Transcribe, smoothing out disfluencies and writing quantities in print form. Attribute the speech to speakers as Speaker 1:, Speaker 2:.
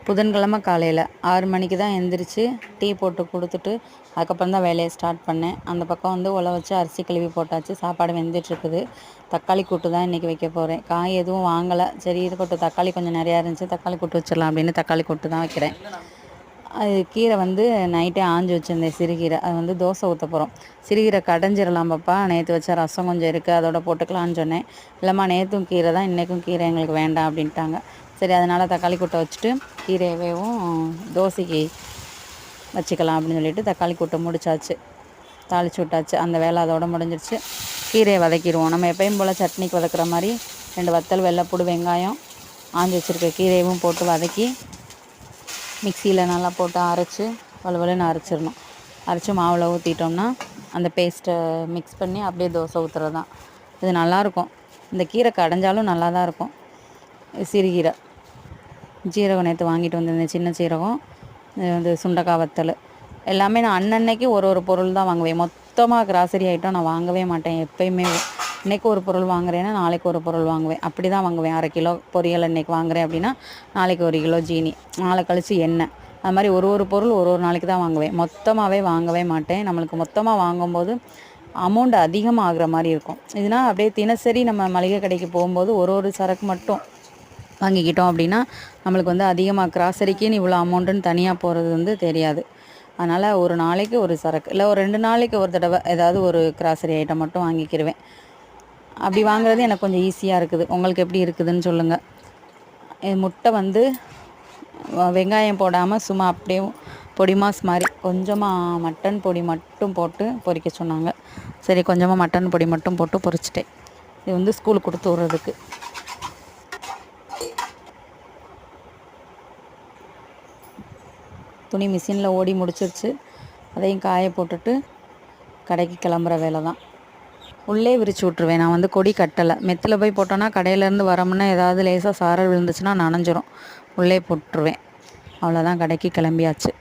Speaker 1: புதன்கிழமை காலையில் 6 மணிக்கு தான் எந்திரிச்சு டீ போட்டு கொடுத்துட்டு அதுக்கப்புறம் தான் வேலையை ஸ்டார்ட் பண்ணேன். அந்த பக்கம் வந்து உல வச்சு அரிசி கழுவி போட்டாச்சு. சாப்பாடு வெந்துட்டுருக்குது. தக்காளி கூட்டு தான் இன்றைக்கி வைக்க போகிறேன். காய் எதுவும் வாங்கலை. சரி இருக்கட்டும், தக்காளி கொஞ்சம் நிறையா இருந்துச்சு, தக்காளி கூட்டு வச்சிடலாம் அப்படின்னு தக்காளி கூட்டு தான் வைக்கிறேன். அது கீரை வந்து நைட்டே ஆஞ்சு வச்சுருந்தேன், சிறுகீரை. அது வந்து தோசை ஊற்ற போகிறோம். சிறுகீரை கடைஞ்சிடலாம் பாப்பா, நேற்று வச்ச ரசம் கொஞ்சம் இருக்குது, அதோட போட்டுக்கலான்னு சொன்னேன். இல்லைம்மா நேற்றும் கீரை தான், இன்றைக்கும் கீரை எங்களுக்கு வேண்டாம் அப்படின்ட்டாங்க. சரி அதனால் தக்காளி கூட்டை வச்சுட்டு கீரையவேவும் தோசைக்கு வச்சுக்கலாம் அப்படின்னு சொல்லிட்டு தக்காளி கூட்டை முடிச்சாச்சு, தாளித்து விட்டாச்சு. அந்த வேலை அதோட முடிஞ்சிருச்சு. கீரையை வதக்கிடுவோம். நம்ம எப்பயும் போல் சட்னிக்கு வதக்குற மாதிரி 2 வத்தல், வெள்ளைப்பூடு, வெங்காயம், ஆஞ்சு வச்சுருக்க கீரையவும் போட்டு வதக்கி மிக்சியில் நல்லா போட்டு அரைச்சி வலுவலுன்னு அரைச்சிடணும். அரைச்சி மாவில் ஊற்றிட்டோம்னா அந்த பேஸ்ட்டை மிக்ஸ் பண்ணி அப்படியே தோசை ஊற்றுறது தான். இது நல்லாயிருக்கும். இந்த கீரை கடைஞ்சாலும் நல்லா தான் இருக்கும். சிறுகீரை, ஜீரகம் நேற்று வாங்கிட்டு வந்திருந்தேன், சின்ன சீரகம், இது சுண்டக்காய் வத்தல். எல்லாமே நான் அன்னன்னைக்கு ஒரு பொருள் தான் வாங்குவேன். மொத்தமாக கிராசரி ஐட்டம் நான் வாங்கவே மாட்டேன் எப்பயுமே. இன்றைக்கி ஒரு பொருள் வாங்குறேன்னா நாளைக்கு ஒரு பொருள் வாங்குவேன். அப்படி தான் வாங்குவேன். 1/2 கிலோ பொரியல் இன்றைக்கி வாங்குறேன் அப்படின்னா நாளைக்கு 1 கிலோ ஜீனி, நாளை கழித்து எண்ணெய். அது மாதிரி ஒரு பொருள் ஒரு நாளைக்கு தான் வாங்குவேன். மொத்தமாகவே வாங்கவே மாட்டேன். நம்மளுக்கு மொத்தமாக வாங்கும்போது அமௌண்ட் அதிகமாக ஆகுற மாதிரி இருக்கும். இதுனால் அப்படியே தினசரி நம்ம மளிகை கடைக்கு போகும்போது ஒரு சரக்கு மட்டும் வாங்கிக்கிட்டோம் அப்படின்னா நம்மளுக்கு வந்து அதிகமாக கிராசரிக்குன்னு இவ்வளோ அமௌண்ட்டுன்னு தனியாக போகிறது வந்து தெரியாது. அதனால் ஒரு நாளைக்கு ஒரு சரக்கு, இல்லை ஒரு 2 நாளைக்கு ஒரு தடவை ஏதாவது ஒரு கிராசரி ஐட்டம் மட்டும் வாங்கிக்கிடுவேன். அப்படி வாங்குறது எனக்கு கொஞ்சம் ஈஸியாக இருக்குது. உங்களுக்கு எப்படி இருக்குதுன்னு சொல்லுங்கள். முட்டை வந்து வெங்காயம் போடாமல் சும்மா அப்படியே பொடி மாஸ் மாதிரி கொஞ்சமாக மட்டன் பொடி மட்டும் போட்டு பொரிக்க சொன்னாங்க. சரி கொஞ்சமாக மட்டன் பொடி மட்டும் போட்டு பொரிச்சிட்டேன். இது வந்து ஸ்கூலுக்கு கொடுத்து விட்றதுக்கு. துணி மிஷினில் ஓடி முடிச்சிருச்சு. அதையும் காய போட்டுட்டு கடைக்கு கிளம்புற வேலை தான். உள்ளே விரித்து விட்ருவேன். நான் வந்து கொடி கட்டலை. மெத்தில் போய் போட்டோன்னா கடையிலேருந்து வரோம்னா ஏதாவது லேசாக சாரல் விழுந்துச்சுன்னா நனைஞ்சிரும். உள்ளே போட்டுருவேன். அவ்வளோதான், கடைக்கு கிளம்பியாச்சு.